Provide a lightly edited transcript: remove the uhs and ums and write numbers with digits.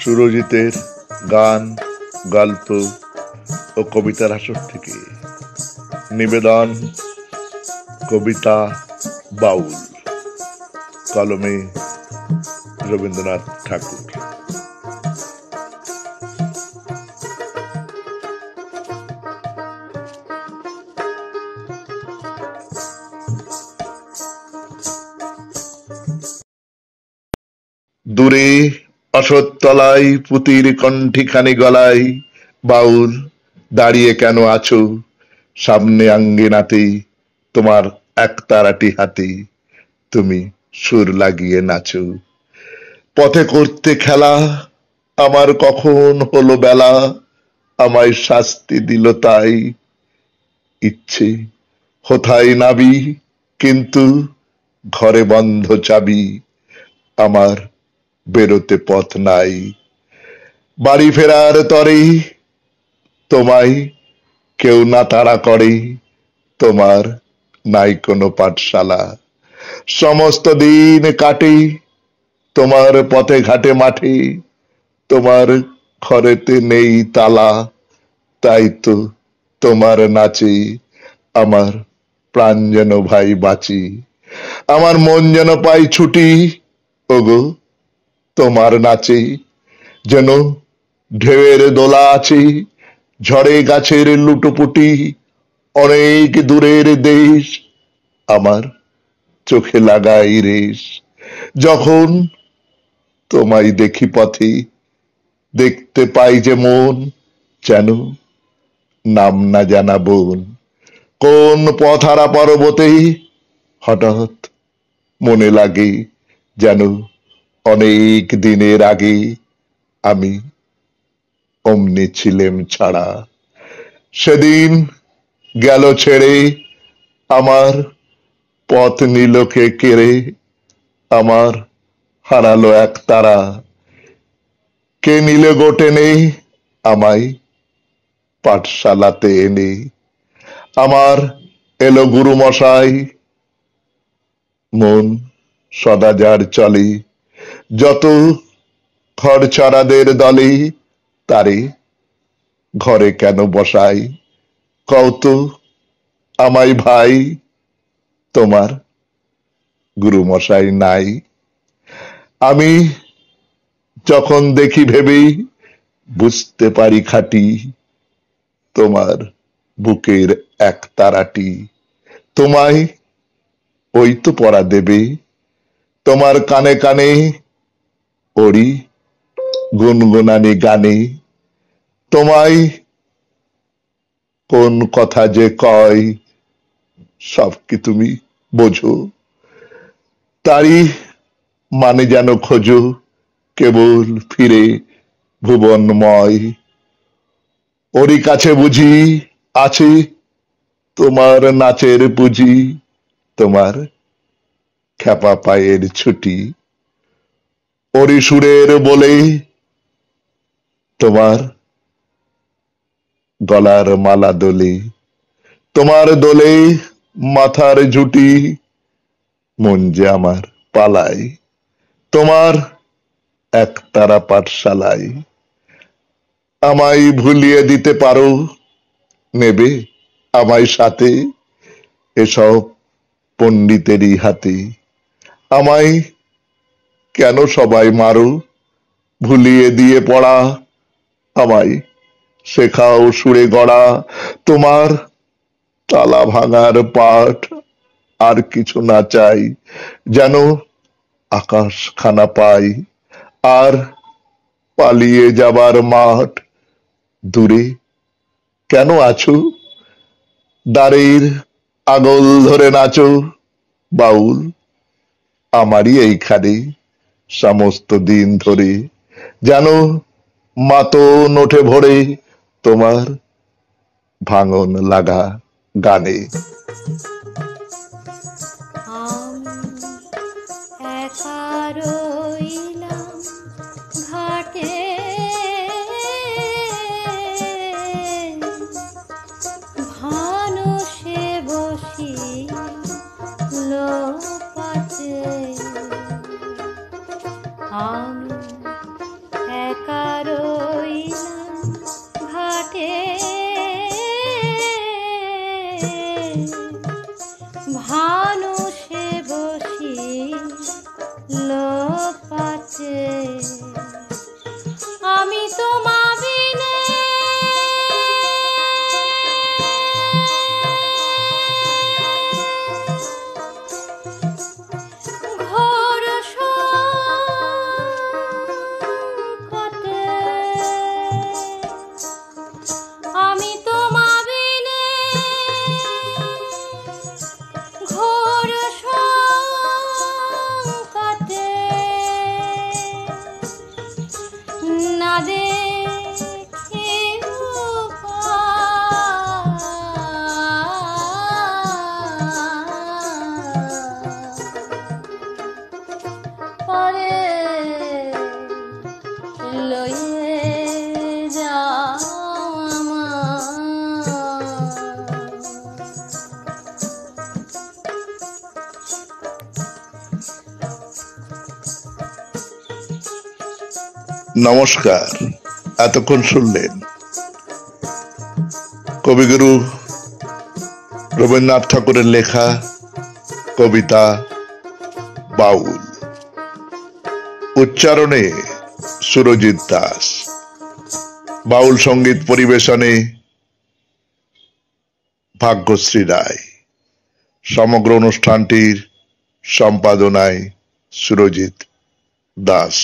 সুরজিতের গান, গল্প ও কবিতার আসর থেকে নিবেদন কবিতা বাউল, কলমে রবীন্দ্রনাথ ঠাকুর। দূরে অশোকতলায় পুতির কণ্ঠিখানি গলায় বাউল দাঁড়িয়ে কেন আছো সামনে আঙ্গিনাতে, তোমার একতারাটি হাতে তুমি সুর লাগিয়ে নাচো। পথে করতে খেলা আমার কখন হলো বেলা, আমায় শাস্তি দিল তাই। ইচ্ছে হোথায় নাবি কিন্তু ঘরে বন্ধ চাবি, আমার বেরোতে পথ নাই। বাড়ি ফেরার তরে তোমায় কেউ না তাড়া করে, তোমার নাই কোনো পাঠশালা। সমস্ত দিন কাটে তোমার পথে ঘাটে মাঠে, তোমার ঘরেতে নেই তালা। তাই তো তোমার নাচে আমার প্রাণ যেন ভাই বাঁচি, আমার মন যেন পাই ছুটি। ওগো তোমার নাচে যেন ঢেউয়ের দোলা আছে, ঝড়ে গাছের লুটোপুটি, অনেক দূরের দেশ আমার চোখে লাগাই রেশ। যখন তোমায় দেখি পথে দেখতে পাই যে মন যেন নাম না জানা বোন। কোন পথহারা পর্বতে হঠাৎ মনে লাগে যেন অনেক দিনের আগে আমি অমনি ছিলেম ছাড়া। সেদিন গেল ছেড়ে আমার পথ নিল কে কেড়ে, আমার হারালো এক তারা। কে নিলে গোটে নেই আমায় পাঠশালাতে এনে, আমার এলো গুরু মশাই। মন সদা যার চলে যত খড়ছাড়াদের দলে, তারে ঘরে কেন বসাই কত আমায় ভাই। তোমার গুরু মশাই নাই, আমি যখন দেখি ভেবেই বুঝতে পারি খাঁটি, তোমার বুকের এক তারাটি তোমায় ওই তো পড়া দেবে। তোমার কানে কানে ওরি গুনগুনানি গানে, তোমায় কোন কথা যে কয় সব কি তুমি বোঝো, তারই মানে যেন খোঁজো কেবল ফিরে ভুবনময়। ওরই কাছে বুঝি আছে তোমার নাচের পুঁজি, তোমার খ্যাপা পায়ের ছুটি। ওরই সুরের বলে তোমার গলার মালা দোলে, তোমার দোলে মাথার ঝুটি। মন যে আমার পালায় তোমার একতারা পাঠশালায়। আমায় ভুলিয়ে দিতে পারো, নেবে আমায় সাথে এসব পণ্ডিতেরই হাতে। আমায় কেন সবাই মারো, ভুলিয়ে দিয়ে পড়া আমায় শেখাও সুরে গড়া। তোমার তালা ভাঙার পাঠ আর কিছু না চাই, যেন আকাশ খানা পাই আর পালিয়ে যাবার মাঠ। দূরে কেন আছো দ্বারের আগল ধরে নাচো বাউল, আমারই এইখানে সমস্ত দিন ধরে যেন মাতন ওঠে ভোরে তোমার ভাঙন লাগা গানে। ঘাটে ভানুষে বসি লোপাতে, আমি একা কাছে আমি তোমা বিনে ঘোর সংকটে আমি তোমা বিনে ঘোর সংকটে না দেখে পরে লয়ে যাও নমস্কার। এতক্ষণ শুনলেন কবিগুরু রবীন্দ্রনাথ ঠাকুরের লেখা কবিতা বাউল, উচ্চারণে সুরজিৎ দাস, বাউল সঙ্গীত পরিবেশনে ভাগ্যশ্রী রায়, সমগ্র অনুষ্ঠানটির সম্পাদনায় সুরজিৎ দাস।